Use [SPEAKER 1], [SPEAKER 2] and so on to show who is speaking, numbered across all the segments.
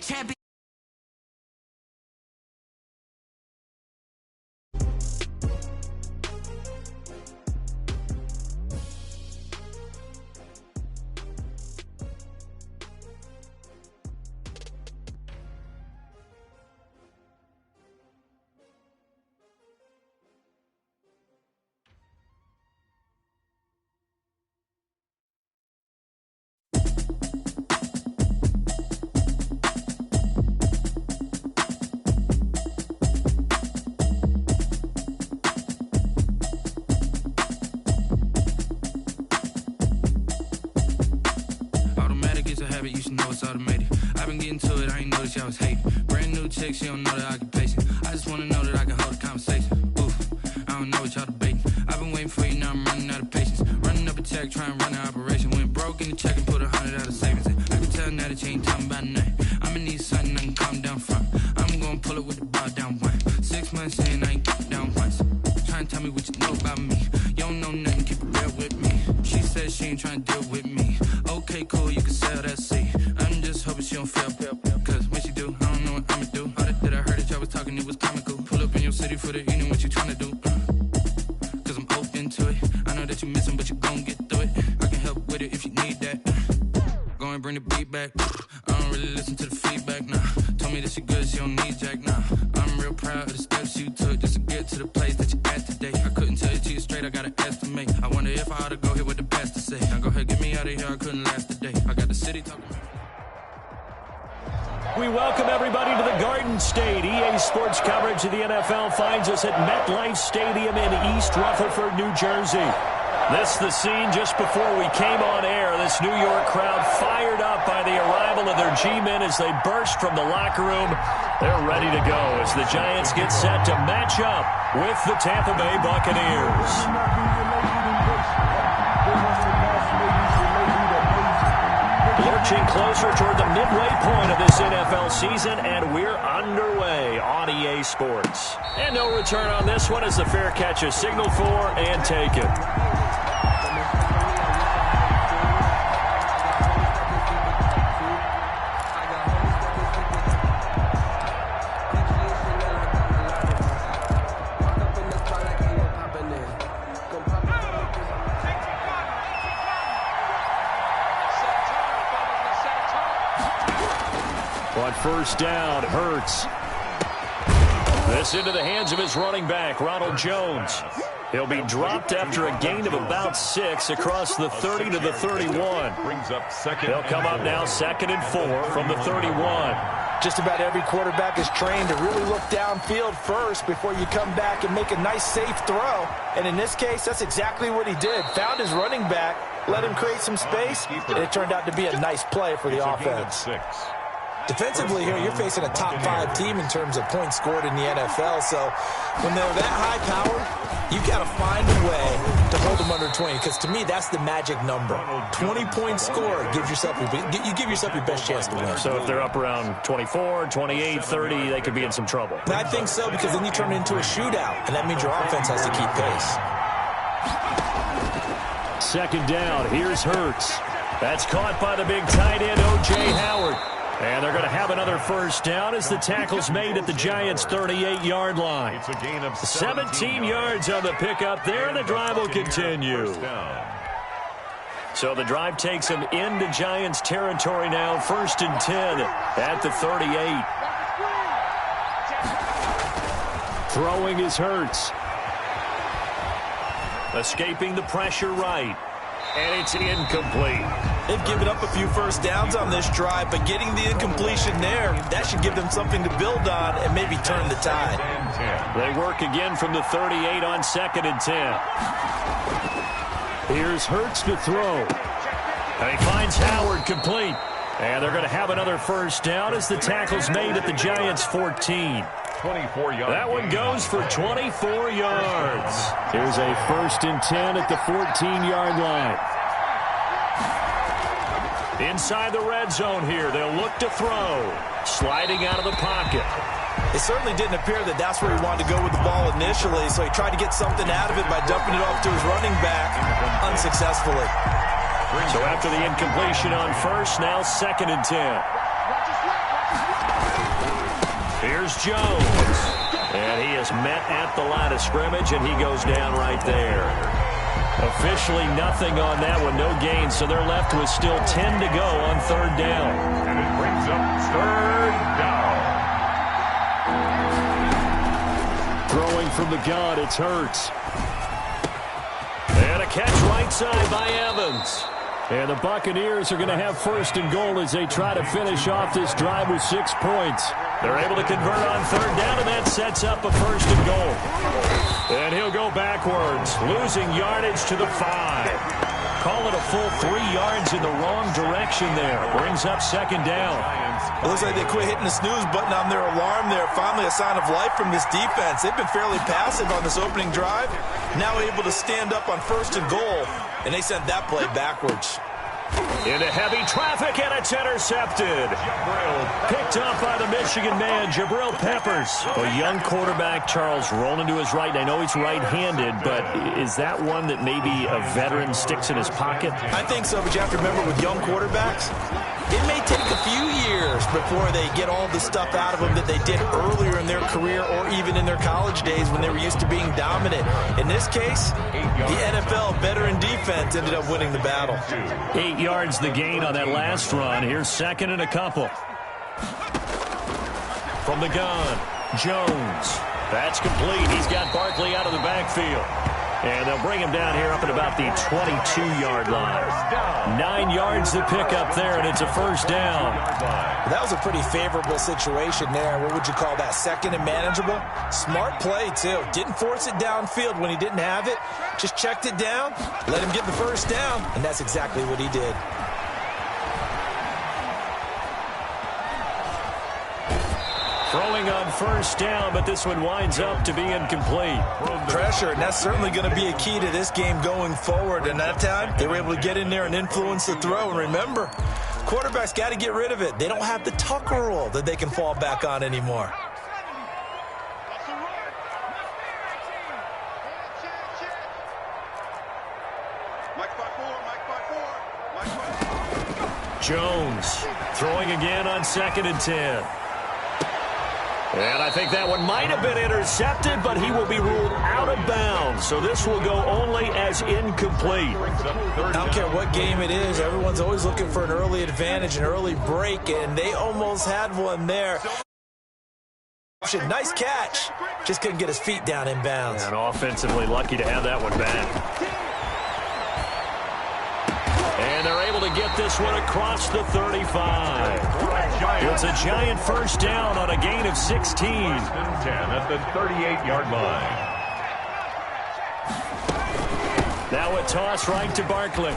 [SPEAKER 1] champion.
[SPEAKER 2] You should know it's automated. I've been getting to it, I ain't noticed y'all was hating. Brand new chick, she don't know the occupation. I just wanna know that I can hold a conversation. Oof, I don't know what y'all debating. I've been waiting for you, now I'm running out of patience. Running up a check, trying to run an operation. Went broke in the check and put 100 out of savings in. I can tell now that you ain't talking about nothing. I'ma need something I can calm down from. I'm gonna pull it with the bar down one. 6 months in, I ain't get down once. Trying to tell me what you know about me. You don't know nothing, keep it real with me. She said she ain't trying to deal with me. Okay, cool, you can sell that seat. I'm just hoping she don't fail. Cause when she do, I don't know what I'ma do. All that I heard that y'all was talking, it was comical. Pull up in your city for the evening, what you trying to do? Cause I'm open to it. I know that you missing, but you gon' get through it. I can help with it if you need that. Go and bring the beat back. I don't really listen to the feedback, nah. Told me that she good, she don't need jack, nah. I'm real proud of the steps you took just to get to the place that you at today. I couldn't tell you to you straight, I gotta estimate. I wonder if I ought to go here with the best to say. Now go ahead, get me out of here, I couldn't last a day. I got the city talking.
[SPEAKER 3] We welcome everybody to the Garden State. EA Sports coverage of the NFL finds us at MetLife Stadium in East Rutherford, New Jersey. This is the scene just before we came on air. This New York crowd fired up by the arrival of their G-men as they burst from the locker room. They're ready to go as the Giants get set to match up with the Tampa Bay Buccaneers. Lurching closer toward the midway point of this NFL season, and we're underway on EA Sports. And no return on this one as the fair catch is signaled for and taken. On first down, Hurts. This into the hands of his running back, Ronald Jones. He'll be dropped after a gain of about 6 across the 30 to the 31. They'll come up now 2nd and 4 from the 31.
[SPEAKER 4] Just about every quarterback is trained to really look downfield first before you come back and make a nice, safe throw. And in this case, that's exactly what he did. Found his running back, let him create some space, and it turned out to be a nice play for the offense. Defensively here, you're facing a top-5 team in terms of points scored in the NFL. So when they're that high-powered, you've got to find a way to hold them under 20. Because to me, that's the magic number. 20-point score gives yourself you give yourself your best chance to win.
[SPEAKER 3] So if they're up around 24, 28, 30, they could be in some trouble.
[SPEAKER 4] I think so, because then you turn it into a shootout, and that means your offense has to keep pace.
[SPEAKER 3] 2nd down, here's Hurts. That's caught by the big tight end, O.J. Howard. And they're going to have another first down as the tackle's made at the Giants' 38-yard line. It's a gain of 17 yards on the pickup there, and the drive will continue. So the drive takes them into Giants territory now, 1st and 10 at the 38. Throwing is Hurts. Escaping the pressure right. And it's incomplete.
[SPEAKER 4] They've given up a few first downs on this drive, but getting the incompletion there, that should give them something to build on and maybe turn the tide.
[SPEAKER 3] They work again from the 38 on 2nd and 10. Here's Hurts to throw. And he finds Howard complete. And they're going to have another first down as the tackle's made at the Giants' 14.
[SPEAKER 5] 24 yards.
[SPEAKER 3] That one goes for 24 yards. Here's a 1st and 10 at the 14-yard line. Inside the red zone here, they'll look to throw. Sliding out of the pocket.
[SPEAKER 4] It certainly didn't appear that that's where he wanted to go with the ball initially, so he tried to get something out of it by dumping it off to his running back unsuccessfully.
[SPEAKER 3] So after the incompletion on first, now 2nd and 10. Here's Jones. And he is met at the line of scrimmage, and he goes down right there. Officially nothing on that one, no gain, so they're left with still 10 to go on third down.
[SPEAKER 1] And it brings up third down.
[SPEAKER 3] Throwing from the gun, it's Hurts. And a catch right side by Evans. And the Buccaneers are going to have first and goal as they try to finish off this drive with 6 points. They're able to convert on third down, and that sets up a first and goal. And he'll go backwards, losing yardage to the 5. Call it a full 3 yards in the wrong direction there. Brings up second down.
[SPEAKER 4] It looks like they quit hitting the snooze button on their alarm there. Finally a sign of life from this defense. They've been fairly passive on this opening drive. Now able to stand up on first and goal, and they sent that play backwards.
[SPEAKER 3] Into heavy traffic, and it's intercepted. Picked up by the Michigan man, Jabril Peppers. A young quarterback, Charles, rolling to his right. I know he's right-handed, but is that one that maybe a veteran sticks in his pocket?
[SPEAKER 4] I think so, but you have to remember with young quarterbacks, it may take a few years before they get all the stuff out of them that they did earlier in their career or even in their college days when they were used to being dominant. In this case, the NFL veteran defense ended up winning the battle.
[SPEAKER 3] 8 yards the gain on that last run. Here's second and a couple. From the gun, Jones. That's complete. He's got Barkley out of the backfield. And they'll bring him down here up at about the 22-yard line. 9 yards to pick up there, and it's a first down.
[SPEAKER 4] That was a pretty favorable situation there. What would you call that? Second and manageable? Smart play, too. Didn't force it downfield when he didn't have it. Just checked it down, let him get the first down, and that's exactly what he did.
[SPEAKER 3] Throwing on first down, but this one winds up to be incomplete.
[SPEAKER 4] Pressure, and that's certainly going to be a key to this game going forward. And that time, they were able to get in there and influence the throw. And remember, quarterbacks got to get rid of it. They don't have the Tucker rule that they can fall back on anymore.
[SPEAKER 3] Jones throwing again on 2nd and 10. And I think that one might have been intercepted, but he will be ruled out of bounds. So this will go only as incomplete.
[SPEAKER 4] I don't care what game it is. Everyone's always looking for an early advantage, an early break, and they almost had one there. Nice catch. Just couldn't get his feet down in bounds.
[SPEAKER 3] And offensively lucky to have that one back. And they're able to get this one across the 35. It's a giant first down on a gain of 16.
[SPEAKER 1] 10 at the 38-yard line.
[SPEAKER 3] Now a toss right to Barkley.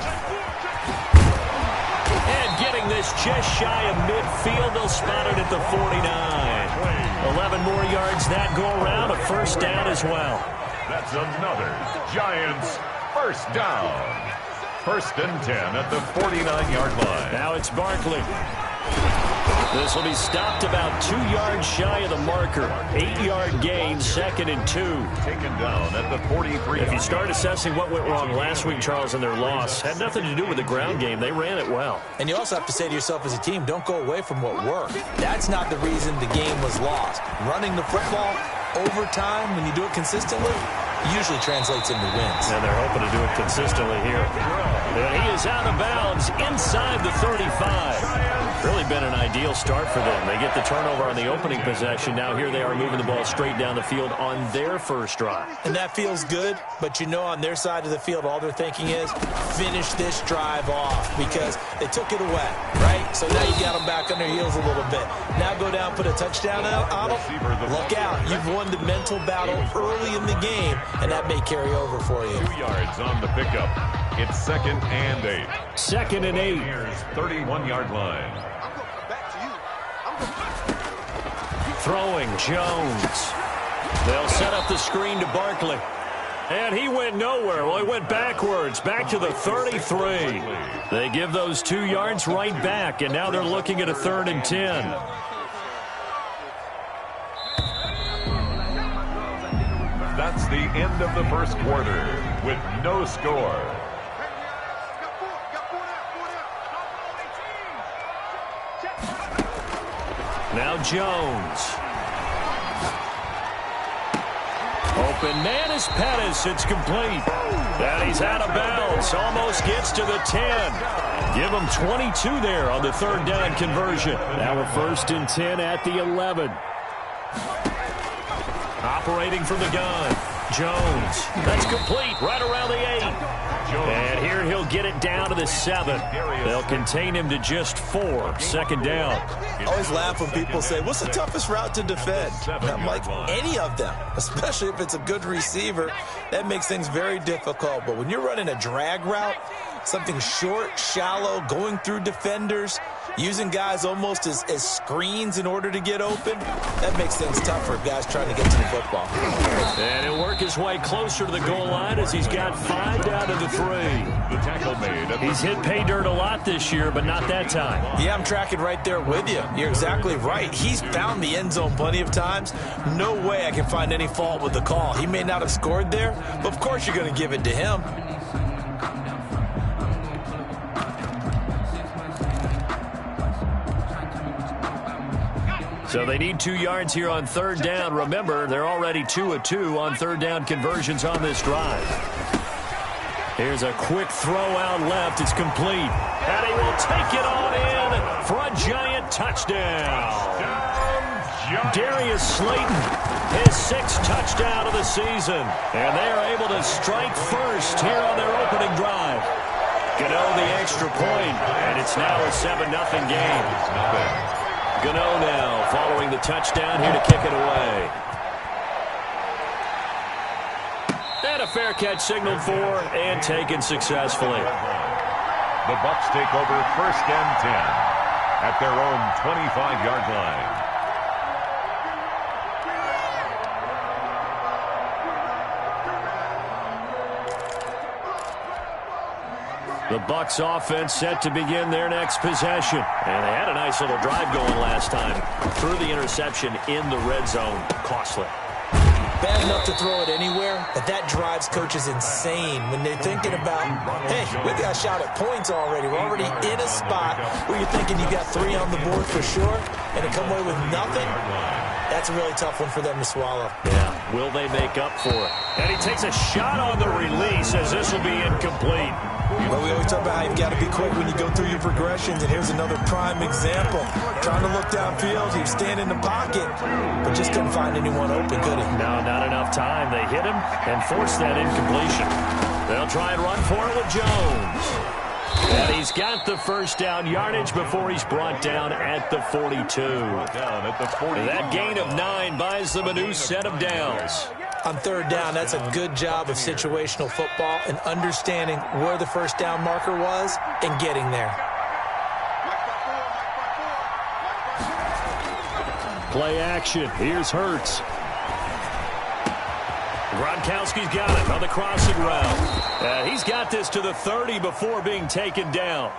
[SPEAKER 3] And getting this just shy of midfield, they'll spot it at the 49. 11 more yards that go around, a first down as well.
[SPEAKER 1] That's another Giants first down. First and 10 at the 49-yard line.
[SPEAKER 3] Now it's Barkley. This will be stopped about 2 yards shy of the marker. 8-yard gain, 2nd and 2.
[SPEAKER 1] Taken down at the 43.
[SPEAKER 3] If you start assessing what went wrong last week, Charles, in their loss, had nothing to do with the ground game. They ran it well.
[SPEAKER 4] And you also have to say to yourself as a team, don't go away from what worked. That's not the reason the game was lost. Running the football over time, when you do it consistently, usually translates into wins.
[SPEAKER 3] And they're hoping to do it consistently here. And he is out of bounds inside the 35. Really been an ideal start for them. They get the turnover on the opening possession. Now here they are moving the ball straight down the field on their first drive.
[SPEAKER 4] And that feels good, but you know on their side of the field, all they're thinking is finish this drive off because they took it away, right? So now you got them back on their heels a little bit. Now go down, put a touchdown on them. Look out. You've won the mental battle early in the game, and that may carry over for you.
[SPEAKER 1] 2 yards on the pickup. It's 2nd and 8.
[SPEAKER 3] 2nd and 8.
[SPEAKER 1] Here's 31-yard line.
[SPEAKER 3] Throwing Jones. They'll set up the screen to Barkley. And he went nowhere. Well, he went backwards, back to the 33. They give those 2 yards right back, and now they're looking at a 3rd and 10.
[SPEAKER 1] That's the end of the first quarter with no score.
[SPEAKER 3] Now Jones. Open man is Pettis. It's complete. And he's out of bounds. Almost gets to the 10. Give him 22 there on the third down conversion. Now we're 1st and 10 at the 11. Operating from the gun. Jones. That's complete right around the 8. And here he'll get it down to the 7. They'll contain him to just 4. 2nd down.
[SPEAKER 4] I always laugh when people say, what's the toughest route to defend? And I'm like, any of them, especially if it's a good receiver. That makes things very difficult. But when you're running a drag route, something short, shallow, going through defenders, using guys almost as screens in order to get open, that makes things tough for guys trying to get to the football.
[SPEAKER 3] And he'll work his way closer to the goal line as he's got 5 down to the 3.
[SPEAKER 1] The tackle made.
[SPEAKER 3] He's hit pay dirt a lot this year, but not that time.
[SPEAKER 4] Yeah, I'm tracking right there with you. You're exactly right. He's found the end zone plenty of times. No way I can find any fault with the call. He may not have scored there, but of course you're going to give it to him.
[SPEAKER 3] So they need 2 yards here on 3rd down. Remember, they're already 2 of 2 on 3rd down conversions on this drive. Here's a quick throw out left. It's complete. And he will take it on in for a giant touchdown. Darius Slayton, his 6th touchdown of the season. And they are able to strike first here on their opening drive. Gano the extra point, and it's now a 7-0 game. Gano now following the touchdown here to kick it away. And a fair catch signaled for and taken successfully.
[SPEAKER 1] The Bucs take over 1st and 10 at their own 25-yard line.
[SPEAKER 3] The Bucs offense set to begin their next possession. And they had a nice little drive going last time. Threw the interception in the red zone. Costly.
[SPEAKER 4] Bad enough to throw it anywhere, but that drives coaches insane when they're thinking about, hey, we got a shot at points already. We're already in a spot where you're thinking you got 3 on the board for sure, and to come away with nothing, that's a really tough one for them to swallow.
[SPEAKER 3] Yeah, will they make up for it? And he takes a shot on the release as this will be incomplete.
[SPEAKER 4] But we always talk about how you've got to be quick when you go through your progressions, and here's another prime example. Trying to look downfield, he was standing in the pocket, but just couldn't find anyone open, could he?
[SPEAKER 3] No, not enough time. They hit him and forced that incompletion. They'll try and run for it with Jones. And he's got the 1st down yardage before he's brought down at the 42. That gain of 9 buys them a new set of downs.
[SPEAKER 4] On 3rd down, that's a good job of situational football and understanding where the 1st down marker was and getting there.
[SPEAKER 3] Play action. Here's Hurts. Gronkowski's got it on the crossing route. He's got this to the 30 before being taken down.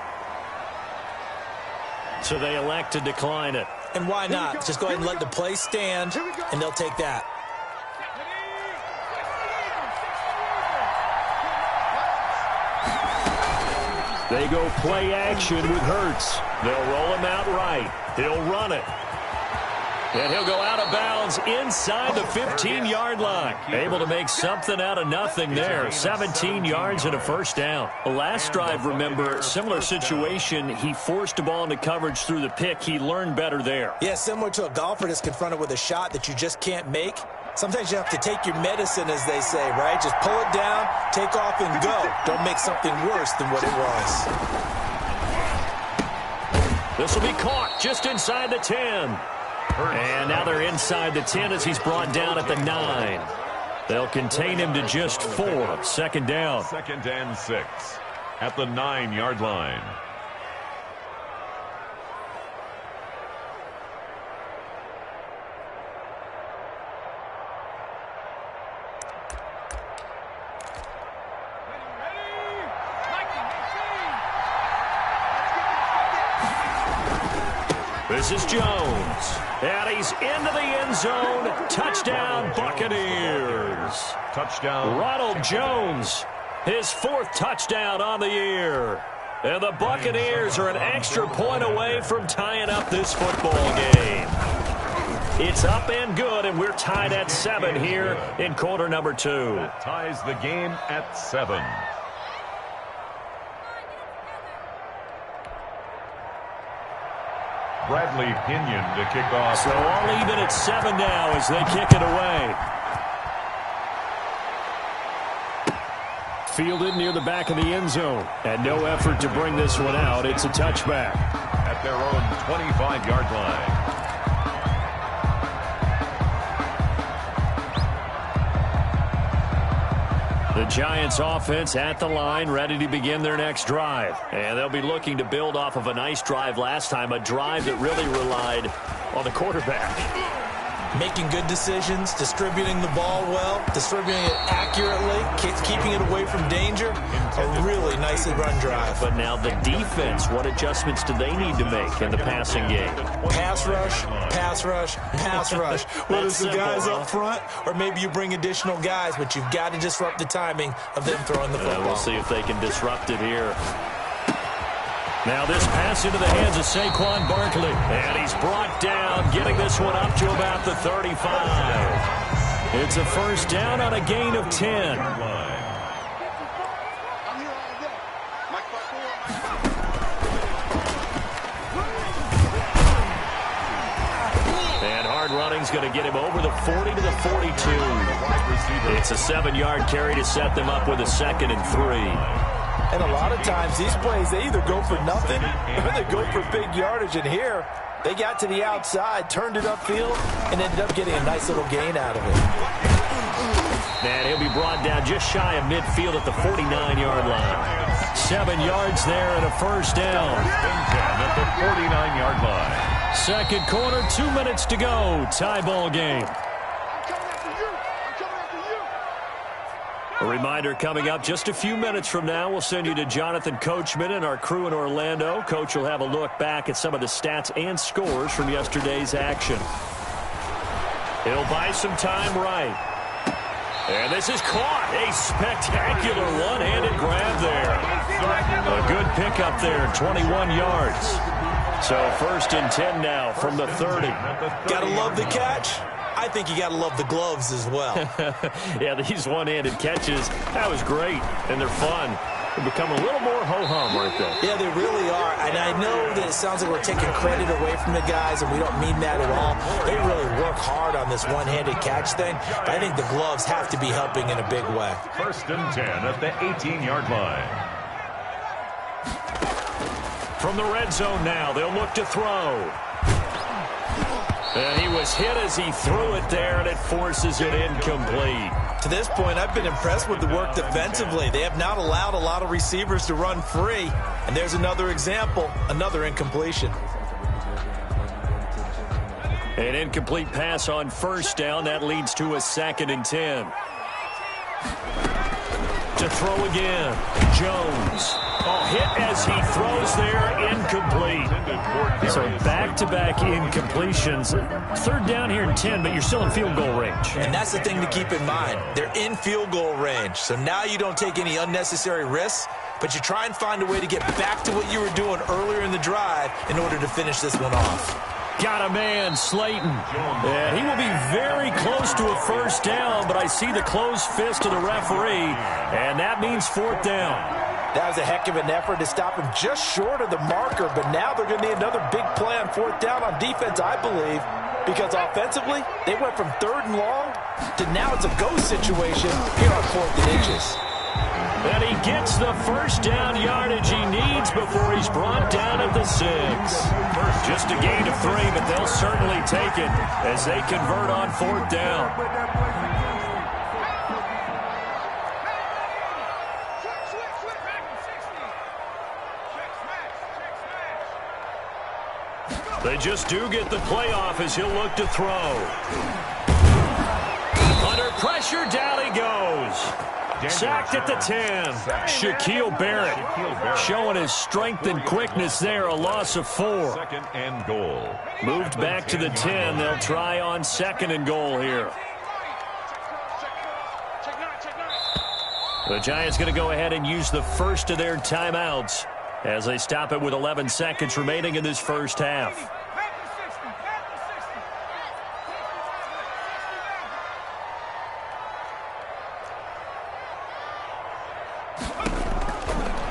[SPEAKER 3] So they elect to decline it.
[SPEAKER 4] And why not? Just go ahead and let the play stand, and they'll take that.
[SPEAKER 3] They go play action with Hurts. They'll roll him out right. He'll run it. And he'll go out of bounds inside the 15-yard line. Able to make something out of nothing there. 17 yards and a 1st down. The last drive, remember, similar situation. He forced a ball into coverage through the pick. He learned better there.
[SPEAKER 4] Yeah, similar to a golfer that's confronted with a shot that you just can't make. Sometimes you have to take your medicine, as they say, right? Just pull it down, take off, and go. Don't make something worse than what it was.
[SPEAKER 3] This will be caught just inside the 10. And now they're inside the 10 as he's brought down at the 9. They'll contain him to just 4. 2nd down.
[SPEAKER 1] 2nd and 6 at the 9-yard line.
[SPEAKER 3] This is Jones. And he's into the end zone. Touchdown, Buccaneers.
[SPEAKER 1] Touchdown.
[SPEAKER 3] Ronald Jones, his 4th touchdown on the year. And the Buccaneers are an extra point away from tying up this football game. It's up and good, and we're tied at 7 here in quarter number 2.
[SPEAKER 1] That ties the game at 7. Bradley Pinion to kick off.
[SPEAKER 3] So all even at 7 now as they kick it away. Fielded near the back of the end zone. And no effort to bring this one out. It's a touchback.
[SPEAKER 1] At their own 25-yard line.
[SPEAKER 3] The Giants offense at the line, ready to begin their next drive. And they'll be looking to build off of a nice drive last time, a drive that really relied on the quarterback.
[SPEAKER 4] Making good decisions, distributing the ball well, distributing it accurately, keeping it away from danger. A really nicely run drive.
[SPEAKER 3] But now the defense, what adjustments do they need to make in the passing game?
[SPEAKER 4] Pass rush, pass rush, pass rush. Whether it's the guys up front or maybe you bring additional guys, but you've got to disrupt the timing of them throwing the football.
[SPEAKER 3] We'll see if they can disrupt it here. Now this pass into the hands of Saquon Barkley. And he's brought down, getting this one up to about the 35. It's a first down on a gain of 10. And hard running's going to get him over the 40 to the 42. It's a 7-yard carry to set them up with a 2nd and 3.
[SPEAKER 4] And a lot of times these plays, they either go for nothing or they go for big yardage. And here, they got to the outside, turned it upfield, and ended up getting a nice little gain out of it.
[SPEAKER 3] And he'll be brought down just shy of midfield at the 49-yard line. 7 yards there and a first down.
[SPEAKER 1] At the 49-yard line.
[SPEAKER 3] Second quarter, 2 minutes to go. Tie ball game. A reminder coming up just a few minutes from now. We'll send you to Jonathan Coachman and our crew in Orlando. Coach will have a look back at some of the stats and scores from yesterday's action. He'll buy some time right. And this is caught. A spectacular one-handed grab there. A good pickup there, 21 yards. So 1st and 10 now from the 30.
[SPEAKER 4] Gotta love the catch. I think you got to love the gloves as well.
[SPEAKER 3] Yeah, these one-handed catches, that was great, and they're fun. They become a little more ho-hum right there.
[SPEAKER 4] Yeah, they really are, and I know that it sounds like we're taking credit away from the guys, and we don't mean that at all. They really work hard on this one-handed catch thing, but I think the gloves have to be helping in a big way.
[SPEAKER 1] 1st and 10 at the 18-yard line.
[SPEAKER 3] From the red zone now, they'll look to throw. And he was hit as he threw it there, and it forces it incomplete.
[SPEAKER 4] To this point, I've been impressed with the work defensively. They have not allowed a lot of receivers to run free. And there's another example, another incompletion.
[SPEAKER 3] An incomplete pass on first down. That leads to a 2nd and 10. To throw again. Jones. Hit as he throws there, incomplete. So back-to-back incompletions. 3rd down here and 10, but you're still in field goal range.
[SPEAKER 4] And that's the thing to keep in mind. They're in field goal range. So now you don't take any unnecessary risks, but you try and find a way to get back to what you were doing earlier in the drive in order to finish this one off.
[SPEAKER 3] Got a man, Slayton. And he will be very close to a first down, but I see the closed fist of the referee, and that means 4th down.
[SPEAKER 4] That was a heck of an effort to stop him just short of the marker, but now they're going to need another big play on 4th down on defense, I believe, because offensively, they went from 3rd and long to now it's a go situation here on 4th and inches.
[SPEAKER 3] And he gets the first down yardage he needs before he's brought down at the 6. Just a gain of 3, but they'll certainly take it as they convert on 4th down. They just do get the playoff as he'll look to throw. Under pressure, down he goes. Sacked at the 10. Shaquille Barrett showing his strength and quickness there, a loss of 4.
[SPEAKER 1] 2nd and goal.
[SPEAKER 3] Moved back to the 10. They'll try on 2nd and goal here. The Giants going to go ahead and use the first of their timeouts as they stop it with 11 seconds remaining in this first half.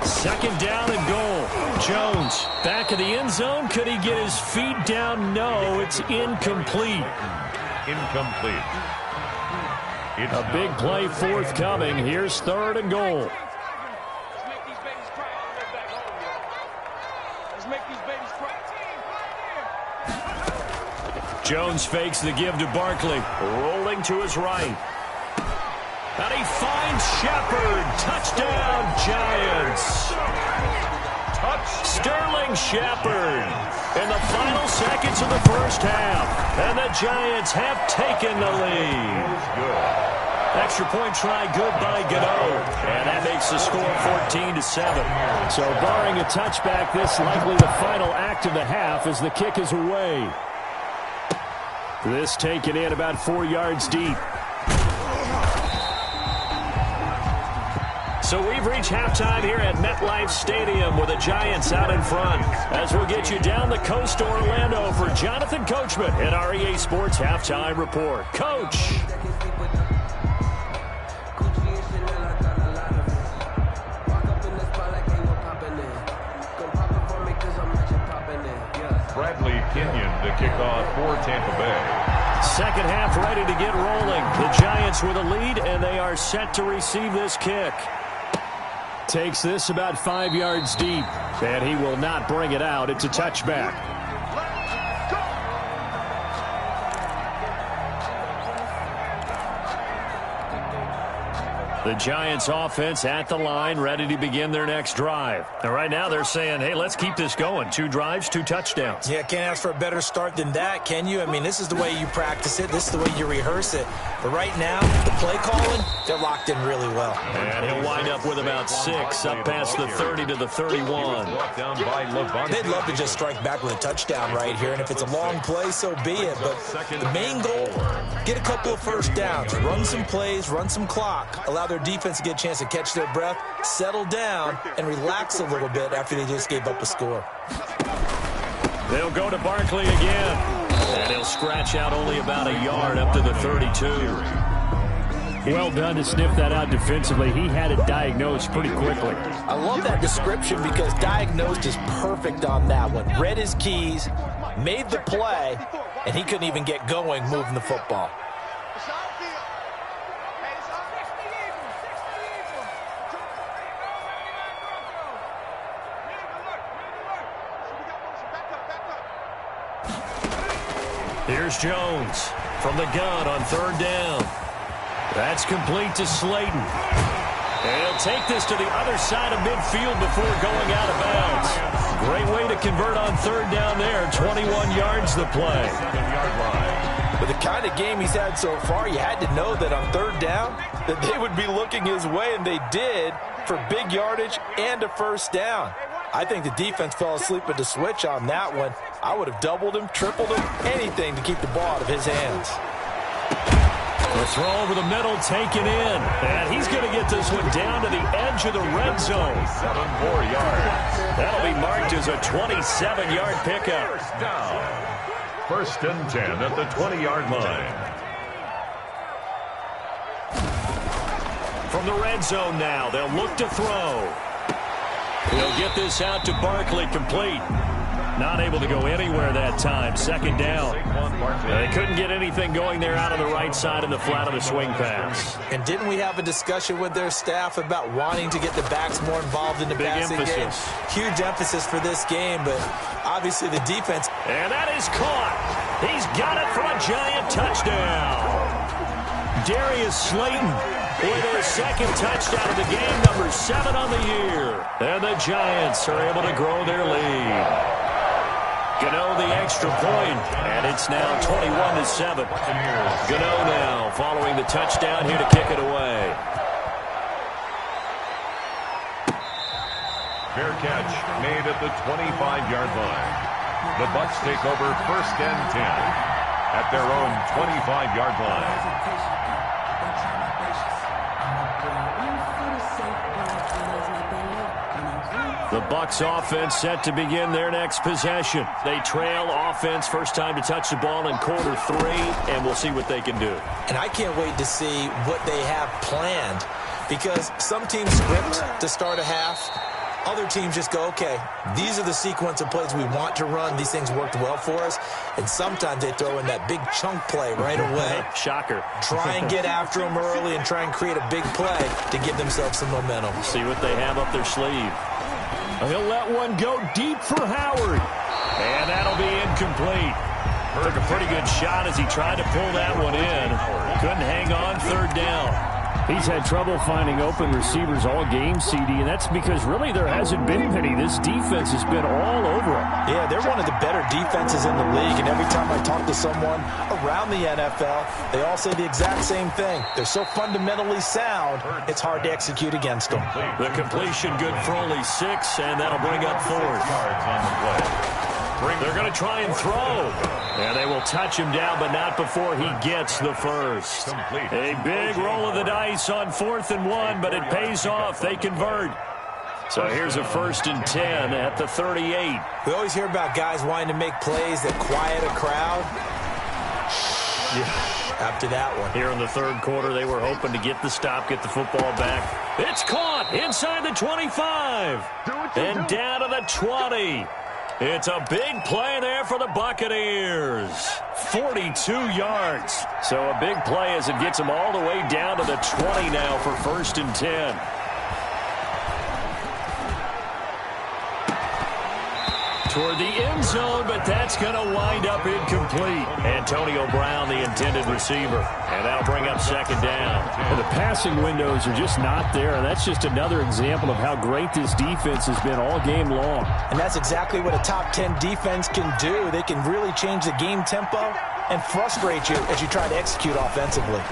[SPEAKER 3] Second down and goal. Jones back in the end zone. Could he get his feet down? No, it's incomplete.
[SPEAKER 1] Incomplete.
[SPEAKER 3] A big play forthcoming. Here's third and goal. Jones fakes the give to Barkley. Rolling to his right. And he finds Shepard. Touchdown, Giants. Sterling Shepard in the final seconds of the first half. And the Giants have taken the lead. Extra point try good by Gano. And that makes the score 14-7. So barring a touchback, this likely the final act of the half as the kick is away. This taken in about 4 yards deep. So we've reached halftime here at MetLife Stadium with the Giants out in front. As we'll get you down the coast to Orlando for Jonathan Coachman at our EA Sports Halftime Report. Coach.
[SPEAKER 1] Bradley Kenyon to kick off for Tampa Bay.
[SPEAKER 3] Second half ready to get rolling. The Giants with a lead, and they are set to receive this kick. Takes this about 5 yards deep, and he will not bring it out. It's a touchback. The Giants offense at the line, ready to begin their next drive. And right now they're saying, hey, let's keep this going. 2 drives, 2 touchdowns.
[SPEAKER 4] Yeah, can't ask for a better start than that, can you? I mean, this is the way you practice it. This is the way you rehearse it. But right now, the play calling, they're locked in really well.
[SPEAKER 3] And he'll wind up with about 6, up past the 30 to the 31.
[SPEAKER 4] They'd love to just strike back with a touchdown right here, and if it's a long play, so be it. But the main goal, get a couple of first downs, run some plays, run some clock, allow their defense to get a chance to catch their breath, settle down, and relax a little bit after they just gave up a score.
[SPEAKER 3] They'll go to Barkley again, and he'll scratch out only about a yard up to the 32. Well done to sniff that out defensively. He had it diagnosed pretty quickly.
[SPEAKER 4] I love that description because diagnosed is perfect on that one. Read his keys, made the play, and he couldn't even get going moving the football.
[SPEAKER 3] Here's Jones from the gun on third down. That's complete to Slayton. And he'll take this to the other side of midfield before going out of bounds. Great way to convert on third down there. 21 yards the play.
[SPEAKER 4] With the kind of game he's had so far, you had to know that on third down that they would be looking his way, and they did, for big yardage and a first down. I think the defense fell asleep at the switch on that one. I would have doubled him, tripled him, anything to keep the ball out of his hands.
[SPEAKER 3] The throw over the middle taken in. And he's going to get this one down to the edge of the red zone.
[SPEAKER 1] 7 more yards.
[SPEAKER 3] That'll be marked as a 27-yard pickup.
[SPEAKER 1] First down. First and 10 at the 20-yard line.
[SPEAKER 3] From the red zone now, they'll look to throw. He'll get this out to Barkley, complete. Not able to go anywhere that time. Second down. They couldn't get anything going there out on the right side in the flat of the swing pass.
[SPEAKER 4] And didn't we have a discussion with their staff about wanting to get the backs more involved in the passing game? Huge emphasis for this game, but obviously the defense.
[SPEAKER 3] And that is caught. He's got it for a Giant touchdown. Darius Slayton with their second touchdown of the game, number 7 on the year. And the Giants are able to grow their lead. Gano the extra point, and it's now 21-7. Gano now following the touchdown here to kick it away.
[SPEAKER 1] Fair catch made at the 25-yard line. The Bucs take over first and 10 at their own 25-yard line.
[SPEAKER 3] The Bucs offense set to begin their next possession. They trail offense, first time to touch the ball in quarter 3, and we'll see what they can do.
[SPEAKER 4] And I can't wait to see what they have planned, because some teams script to start a half. Other teams just go, okay, these are the sequence of plays we want to run. These things worked well for us. And sometimes they throw in that big chunk play right away.
[SPEAKER 3] Shocker.
[SPEAKER 4] Try and get after them early and try and create a big play to give themselves some momentum.
[SPEAKER 3] See what they have up their sleeve. He'll let one go deep for Howard. And that'll be incomplete. Took a pretty good shot as he tried to pull that one in. Couldn't hang on, third down.
[SPEAKER 5] He's had trouble finding open receivers all game, CD, and that's because really there hasn't been many. This defense has been all over him.
[SPEAKER 4] Yeah, they're one of the better defenses in the league, and every time I talk to someone around the NFL, they all say the exact same thing. They're so fundamentally sound, it's hard to execute against them.
[SPEAKER 3] The completion good for only 6, and that'll bring up 4 yards on the play. They're going to try and throw. And they will touch him down, but not before he gets the first. A big roll of the dice on 4th and 1, but it pays off. They convert. So here's a 1st and 10 at the 38.
[SPEAKER 4] We always hear about guys wanting to make plays that quiet a crowd. After that one.
[SPEAKER 3] Here in the third quarter, they were hoping to get the stop, get the football back. It's caught inside the 25. And down to the 20. It's a big play there for the Buccaneers. 42 yards. So a big play as it gets them all the way down to the 20 now for 1st and 10. Toward the end zone, but that's going to wind up incomplete. Antonio Brown, the intended receiver. And that'll bring up 2nd down.
[SPEAKER 5] And the passing windows are just not there. And that's just another example of how great this defense has been all game long.
[SPEAKER 4] And that's exactly what a top 10 defense can do. They can really change the game tempo and frustrate you as you try to execute offensively.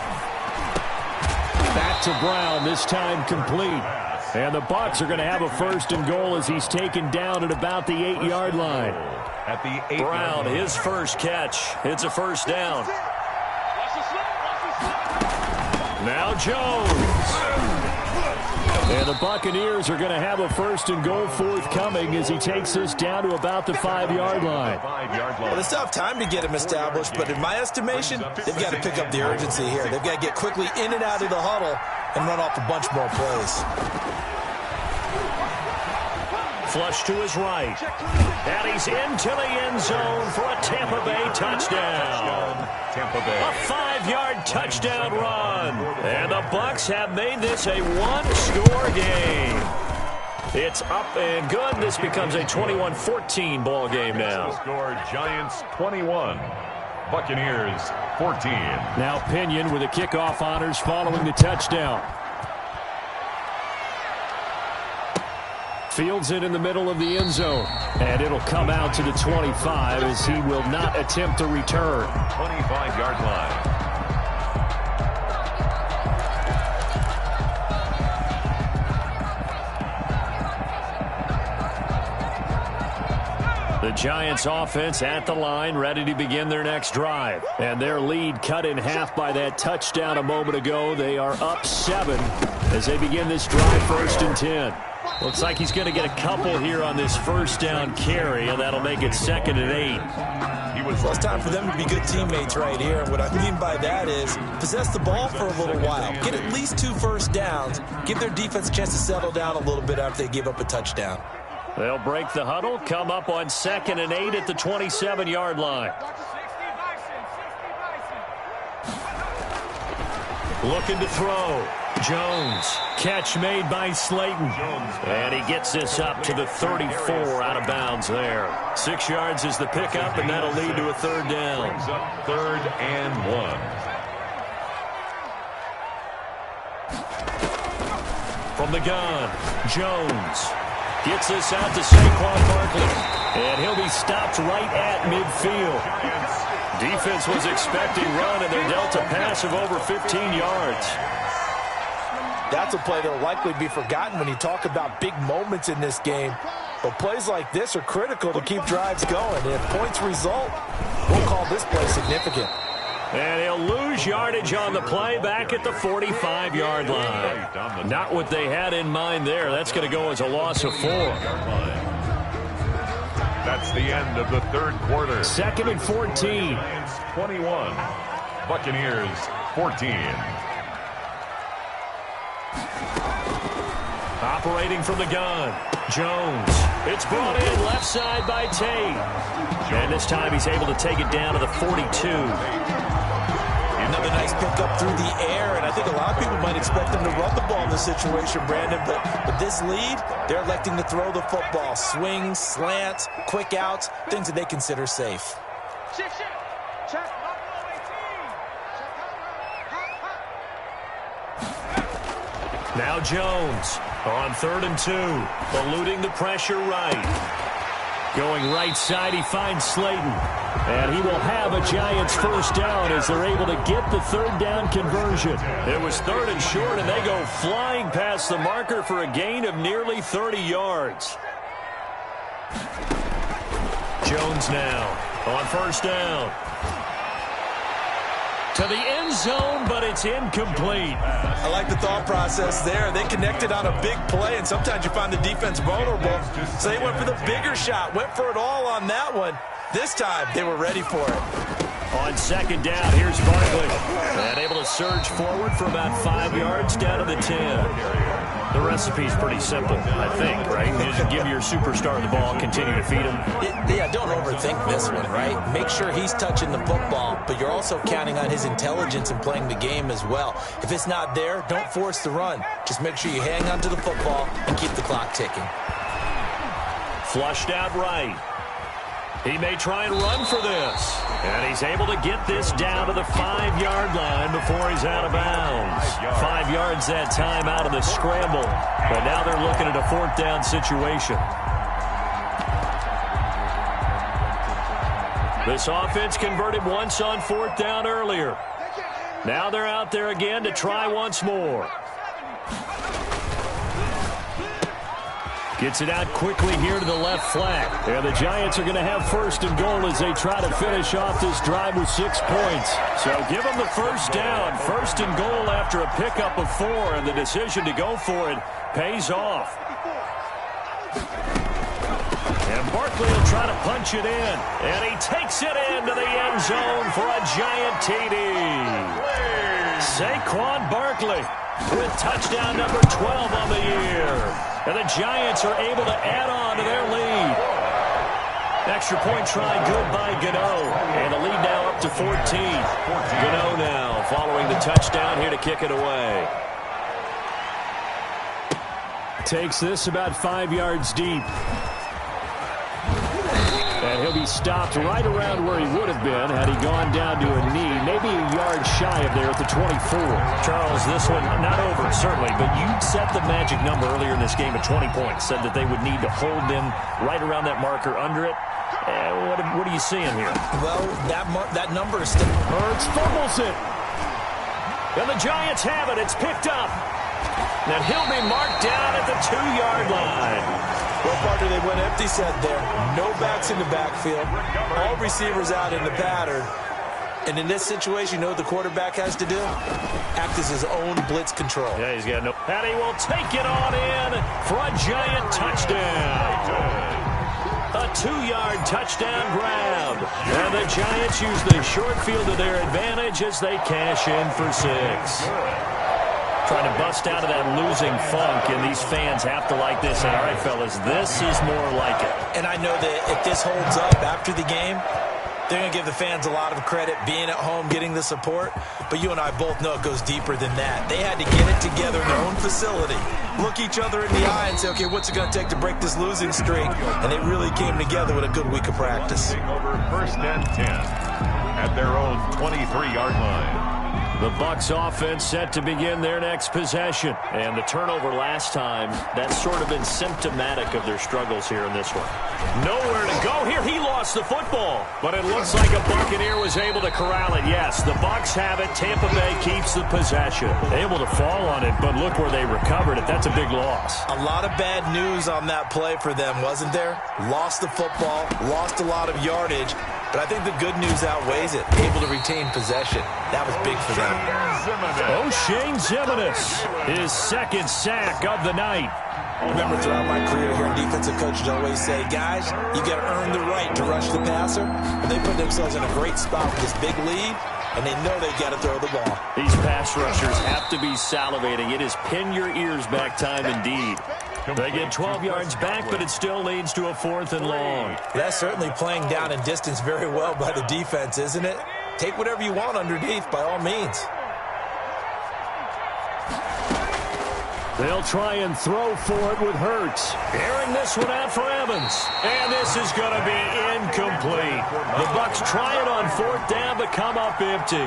[SPEAKER 5] Back to Brown, this time complete. And the Bucs are going to have a 1st and goal as he's taken down at about the 8-yard line.
[SPEAKER 1] At the 8
[SPEAKER 3] Brown, his first catch. It's a 1st down. Now Jones. And the Buccaneers are going to have a 1st and goal forthcoming as he takes this down to about the 5-yard line.
[SPEAKER 4] Well, it's tough time to get him established, but in my estimation, they've got to pick up the urgency here. They've got to get quickly in and out of the huddle and run off a bunch more plays.
[SPEAKER 3] Flush to his right. And he's into the end zone for a Tampa Bay touchdown.
[SPEAKER 1] Tampa Bay.
[SPEAKER 3] A 5-yard touchdown run. And the Bucs have made this a one-score game. It's up and good. This becomes a 21-14 ball game now.
[SPEAKER 1] Score Giants 21. Buccaneers 14.
[SPEAKER 5] Now Pinion with the kickoff honors following the touchdown. Fields it in the middle of the end zone. And it'll come out to the 25 as he will not attempt to return.
[SPEAKER 1] 25-yard line.
[SPEAKER 3] The Giants offense at the line, ready to begin their next drive. And their lead cut in half by that touchdown a moment ago. They are up 7 as they begin this drive, 1st and 10. Looks like he's going to get a couple here on this 1st down carry, and that'll make it 2nd and 8.
[SPEAKER 4] Well, it's time for them to be good teammates right here. And what I mean by that is possess the ball for a little while. Get at least 2 first downs. Give their defense a chance to settle down a little bit after they give up a touchdown.
[SPEAKER 3] They'll break the huddle, come up on 2nd and 8 at the 27-yard line. Looking to throw. Jones. Catch made by Slayton. And he gets this up to the 34 out of bounds there. 6 yards is the pickup, and that'll lead to a 3rd down.
[SPEAKER 1] Brings up 3rd and 1.
[SPEAKER 3] From the gun, Jones gets this out to Saquon Barkley. And he'll be stopped right at midfield. Defense was expecting run, and they're dealt a pass of over 15 yards.
[SPEAKER 4] That's a play that will likely be forgotten when you talk about big moments in this game. But plays like this are critical to keep drives going. And if points result, we'll call this play significant.
[SPEAKER 3] And he'll lose yardage on the play back at the 45-yard line. Not what they had in mind there. That's going to go as a loss of 4.
[SPEAKER 1] That's the end of the third quarter.
[SPEAKER 3] 2nd and 14.
[SPEAKER 1] 21. Buccaneers 14.
[SPEAKER 3] Operating from the gun, Jones. It's brought in left side by Tate. And this time he's able to take it down to the 42.
[SPEAKER 4] Another nice pickup through the air, and I think a lot of people might expect them to run the ball in this situation, Brandon, but with this lead, they're electing to throw the football. Swings, slants, quick outs, things that they consider safe.
[SPEAKER 6] Shift. Check.
[SPEAKER 3] Now Jones on 3rd and 2, eluding the pressure right. Going right side, he finds Slayton. And he will have a Giants first down as they're able to get the 3rd down conversion. It was 3rd and short, and they go flying past the marker for a gain of nearly 30 yards. Jones now on 1st down. To the end zone, but it's incomplete.
[SPEAKER 4] I like the thought process there. They connected on a big play, and sometimes you find the defense vulnerable. So they went for the bigger shot, went for it all on that one. This time, they were ready for it.
[SPEAKER 3] On 2nd down, here's Barkley. And able to surge forward for about 5 yards down to the 10. The recipe's pretty simple, I think, right? You just give your superstar the ball, continue to feed him.
[SPEAKER 4] Yeah, don't overthink this one, right? Make sure he's touching the football, but you're also counting on his intelligence in playing the game as well. If it's not there, don't force the run. Just make sure you hang on to the football and keep the clock ticking.
[SPEAKER 3] Flushed out right. He may try and run for this. And he's able to get this down to the 5-yard line before he's out of bounds. 5 yards that time out of the scramble. But now they're looking at a 4th down situation. This offense converted once on 4th down earlier. Now they're out there again to try once more. Gets it out quickly here to the left flat. And the Giants are going to have 1st and goal as they try to finish off this drive with 6 points. So give them the 1st down. 1st and goal after a pickup of 4. And the decision to go for it pays off. And Barkley will try to punch it in. And he takes it into the end zone for a Giant TD. Saquon Barkley with touchdown number 12 on the year. And the Giants are able to add on to their lead. Extra point try good by Gano. And the lead now up to 14. Gano now following the touchdown here to kick it away. Takes this about 5 yards deep. And he'll be stopped right around where he would have been had he gone down to a knee, maybe a yard shy of there at the 24. Charles, this one not over, certainly, but you set the magic number earlier in this game at 20 points, said that they would need to hold them right around that marker under it. What are you seeing here?
[SPEAKER 4] Well, that number is still...
[SPEAKER 3] Hurts fumbles it. And the Giants have it. It's picked up. And he'll be marked down at the 2-yard line.
[SPEAKER 4] Well, partner, they went empty set there. No backs in the backfield. All receivers out in the pattern. And in this situation, you know what the quarterback has to do? Act as his own blitz control.
[SPEAKER 3] Yeah, he's got no... And he will take it on in for a Giant touchdown. A 2-yard touchdown grab. And the Giants use the short field to their advantage as they cash in for 6. Trying to bust out of that losing funk, and these fans have to like this. And all right, fellas, this is more like it.
[SPEAKER 4] And I know that if this holds up after the game, they're going to give the fans a lot of credit being at home, getting the support. But you and I both know it goes deeper than that. They had to get it together in their own facility, look each other in the eye and say, okay, what's it going to take to break this losing streak? And they really came together with a good week of practice.
[SPEAKER 1] Over 1st and 10 at their own 23-yard line.
[SPEAKER 3] The Bucs offense set to begin their next possession. And the turnover last time, that's sort of been symptomatic of their struggles here in this one. Nowhere to go here. He lost the football. But it looks like a Buccaneer was able to corral it. Yes, the Bucs have it. Tampa Bay keeps the possession. Able to fall on it, but look where they recovered it. That's a big loss.
[SPEAKER 4] A lot of bad news on that play for them, wasn't there? Lost the football, lost a lot of yardage. but I think the good news outweighs it. Able to retain possession. That was big for them.
[SPEAKER 3] Shane Zimenez, his second sack of the night.
[SPEAKER 4] I remember throughout my career hearing defensive coaches always say, guys, you got to earn the right to rush the passer. And they put themselves in a great spot with this big lead, and they know they got to throw the ball.
[SPEAKER 3] These pass rushers have to be salivating. It is pin your ears back time indeed. They get 12 yards back, but it still leads to a 4th and long.
[SPEAKER 4] That's certainly playing down in distance very well by the defense, isn't it? Take whatever you want underneath by all means.
[SPEAKER 3] They'll try and throw for it with Hurts. Airing this one out for Evans. And this is going to be incomplete. The Bucs try it on 4th down, but come up empty.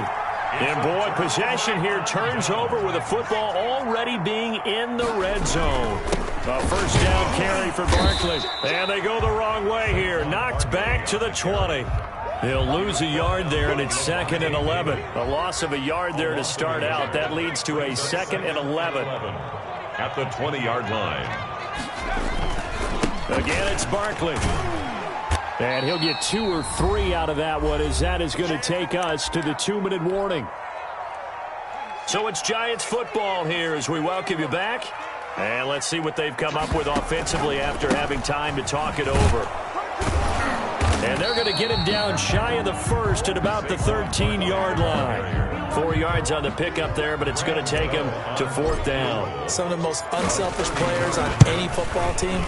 [SPEAKER 3] And, boy, possession here turns over with the football already being in the red zone. A 1st down carry for Barkley. And they go the wrong way here. Knocked back to the 20. They'll lose a yard there, and it's 2nd and 11. A loss of a yard there to start out. That leads to a 2nd and 11.
[SPEAKER 1] At the 20-yard line.
[SPEAKER 3] Again, it's Barkley. And he'll get 2 or 3 out of that one, as that is going to take us to the 2-minute warning. So it's Giants football here as we welcome you back. And let's see what they've come up with offensively after having time to talk it over. And they're going to get him down shy of the 1st at about the 13-yard line. 4 yards on the pickup there, but it's going to take him to 4th down.
[SPEAKER 4] Some of the most unselfish players on any football team,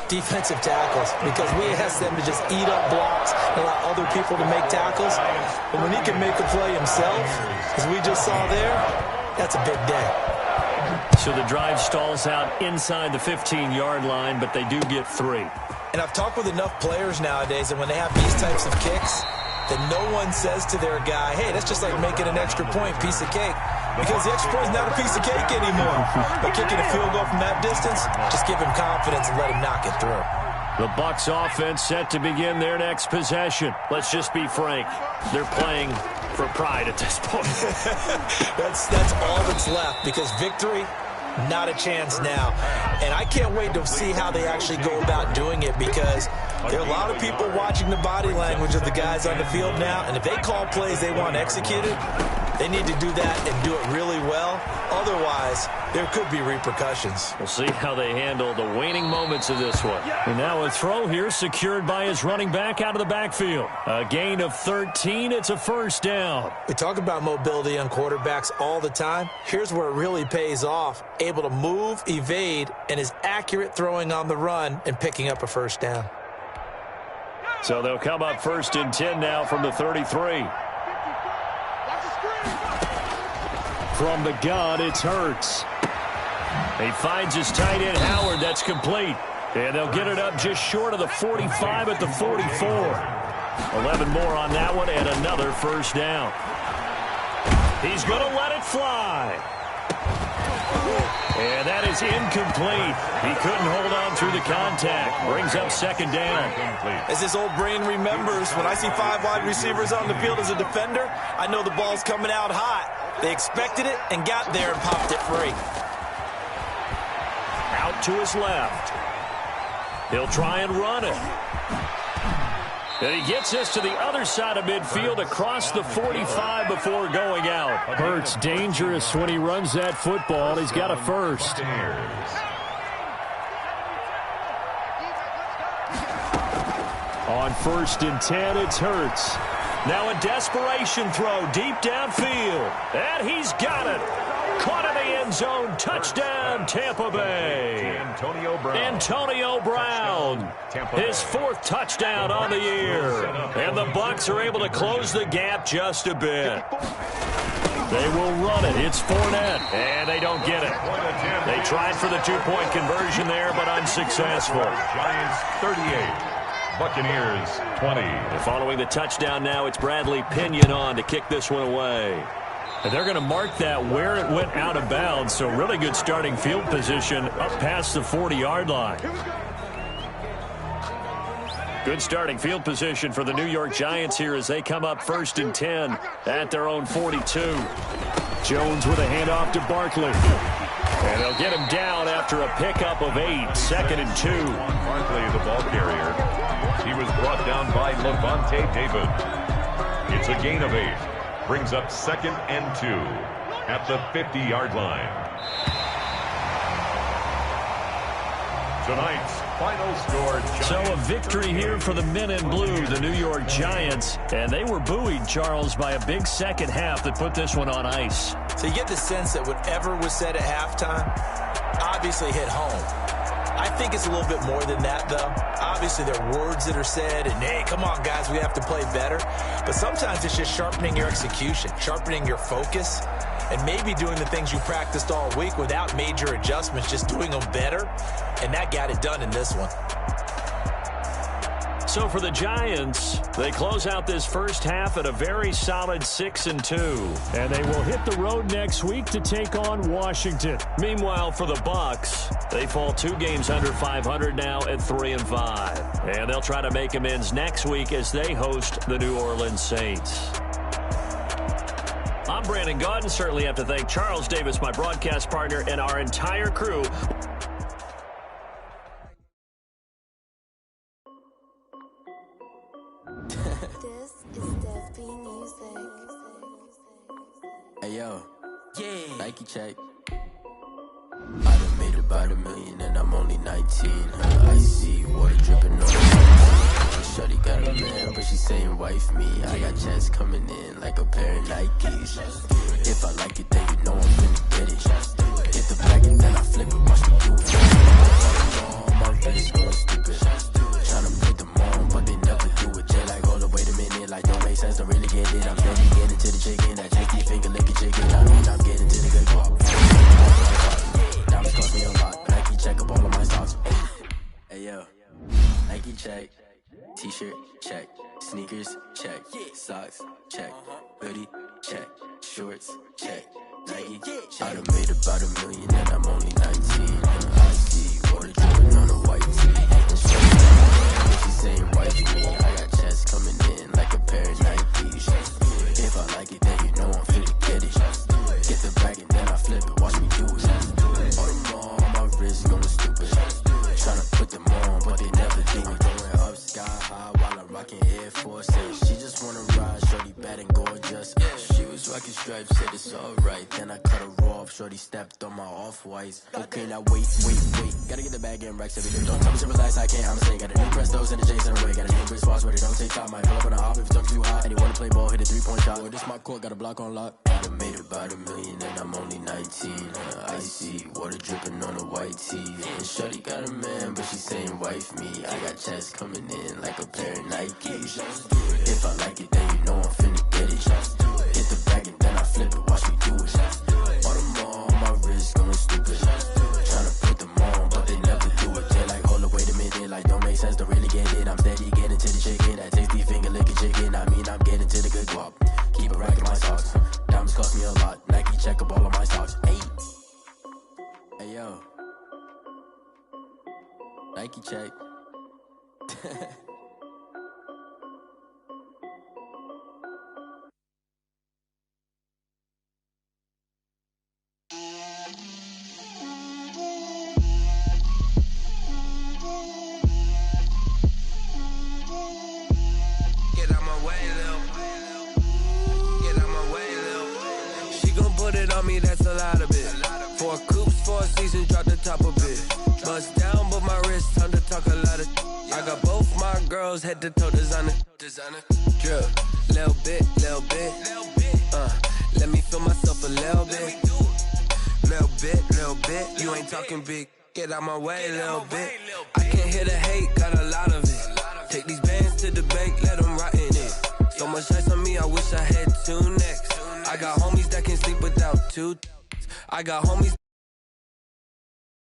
[SPEAKER 4] defensive tackles, because we ask them to just eat up blocks and allow other people to make tackles. But when he can make a play himself, as we just saw there, that's a big day.
[SPEAKER 3] So the drive stalls out inside the 15-yard line, but they do get 3.
[SPEAKER 4] And I've talked with enough players nowadays, and when they have these types of kicks, that no one says to their guy, hey, that's just like making an extra point, piece of cake. Because the extra point is not a piece of cake anymore. But kicking a field goal from that distance, just give him confidence and let him knock it through.
[SPEAKER 3] The Bucs offense set to begin their next possession. Let's just be frank. They're playing for pride at this point.
[SPEAKER 4] That's all that's left, because victory, not a chance now. And I can't wait to see how they actually go about doing it, because there are a lot of people watching the body language of the guys on the field now, and if they call plays they want executed, they need to do that and do it really well. Otherwise, there could be repercussions.
[SPEAKER 3] We'll see how they handle the waning moments of this one. And now a throw here secured by his running back out of the backfield. A gain of 13. It's a 1st down.
[SPEAKER 4] We talk about mobility on quarterbacks all the time. Here's where it really pays off. Able to move, evade, and is accurate throwing on the run and picking up a 1st down.
[SPEAKER 3] So they'll come up 1st and 10 now from the 33. From the gun, it's Hurts. He finds his tight end, Howard. That's complete. And they'll get it up just short of the 45 at the 44. 11 more on that one and another 1st down. He's going to let it fly. And that is incomplete. He couldn't hold on through the contact. Brings up 2nd down.
[SPEAKER 4] As this old brain remembers, when I see 5 wide receivers on the field as a defender, I know the ball's coming out hot. They expected it and got there and popped it free.
[SPEAKER 3] Out to his left. He'll try and run it. And he gets us to the other side of midfield across the 45 before going out.
[SPEAKER 5] Hurts dangerous when he runs that football. He's got a 1st. On 1st and 10, it's Hurts.
[SPEAKER 3] Now a desperation throw deep downfield. And he's got it. Caught in the end zone. Touchdown, Tampa Bay. Antonio Brown. His 4th touchdown on the year. And the Bucs are able to close the gap just a bit. They will run it. It's Fournette. And they don't get it. They tried for the 2-point conversion there, but unsuccessful.
[SPEAKER 1] Giants 38. Buccaneers 20.
[SPEAKER 3] And following the touchdown now, it's Bradley Pinion on to kick this one away. And they're going to mark that where it went out of bounds, so really good starting field position up past the 40-yard line. Good starting field position for the New York Giants here as they come up 1st and 10 at their own 42.
[SPEAKER 5] Jones with a handoff to Barkley.
[SPEAKER 3] And they'll get him down after a pickup of 8, 2nd and 2.
[SPEAKER 1] Barkley, the ball carrier. He was brought down by Levante David. It's a gain of 8. Brings up 2nd and 2 at the 50-yard line. Tonight's final score. Giants.
[SPEAKER 3] So a victory here for the men in blue, the New York Giants. And they were buoyed, Charles, by a big second half that put this one on ice.
[SPEAKER 4] So you get the sense that whatever was said at halftime obviously hit home. I think it's a little bit more than that, though. Obviously, there are words that are said, and, hey, come on, guys, we have to play better. But sometimes it's just sharpening your execution, sharpening your focus, and maybe doing the things you practiced all week without major adjustments, just doing them better. And that got it done in this one.
[SPEAKER 3] So for the Giants, they close out this first half at a very solid 6-2.
[SPEAKER 5] And they will hit the road next week to take on Washington.
[SPEAKER 3] Meanwhile, for the Bucs, they fall 2 games under 500 now at 3-5. And they'll try to make amends next week as they host the New Orleans Saints. I'm Brandon Gaudin. Certainly have to thank Charles Davis, my broadcast partner, and our entire crew.
[SPEAKER 7] Hey yo, yeah, Nike check. I done made about $1 million and I'm only 19. I see water dripping on me. Shorty got a man, but she saying wife me. I got checks coming in like a pair of Nikes. If I like it, then you know I'm finna get it. Hit the bag and then I flip it, watch me do it. Oh, my wrist going stupid. Tryna put them on, but they never do it. Jay like, hold up, wait a minute, like don't make sense, don't really get it. I'm steady getting to the chicken, that janky finger licking chicken. I mean, I'm getting to the good guap. Diamonds cost me a lot, Nike check up all of my stocks. Hey yo, Nike check, t-shirt check, sneakers check, socks check, hoodie check, shorts check, Nike check. I done made about $1 million and I'm only 19. I see water dripping on a white tee. And she saying wife me, I got checks coming in like a pair of Nikes. If I like it, then you know I'm finna get it. Get the bag and then I flip it, watch me do it. All them on my wrist going stupid. Tryna put them on, but they never do it. Going up sky high while I'm rocking Air Forces. She just wanna ride, shorty bad and gorgeous. She was rocking stripes, said it's alright. Then I cut her off, shorty stepped on my off-whites. Okay, now wait. Gotta get the bag and racks every day. Don't tell me to relax, I can't, I'ma say. Got a new Prestos and a Jason away. Got a new Chris Foss where they don't take time. Might pull up on a hop if it's too hot. And he wanna play ball, hit a 3-point shot. Or this my court, got a block on lock. I done made about $1 million and I'm only 19. I see water dripping on a white tee. And shorty got a man, but she saying wife me. I got checks coming in like a pair of Nikes. If I like it, then you know I'm finna get it. Hit the bag and then I flip it, watch me do it. All them on my wrist going stupid. Tryna put them on, but they never do it. They're like, hold up, wait a minute, like don't make sense, don't really get it. I'm steady getting to the chicken, that tasty finger licking chicken. I mean, I'm getting to the good guap. Keep it racking my socks. Diamonds cost me a lot. Nike check up all of my stocks. Hey yo, Nike check.
[SPEAKER 8] Me, that's a lot of it. 4 coops, 4 seasons, drop the top of it. Bust down, but my wrist, time to talk a lot of. I got both my girls head to toe designer. Drip, little bit. Let me feel myself a little bit. Little bit. You ain't talking big. Get out my way, little bit. I can't hear the hate, got a lot of it. Take these bands to the bank, let them rot in it. So much ice on me, I wish I had 2 necks. I got homies that can sleep without 2. I got homies.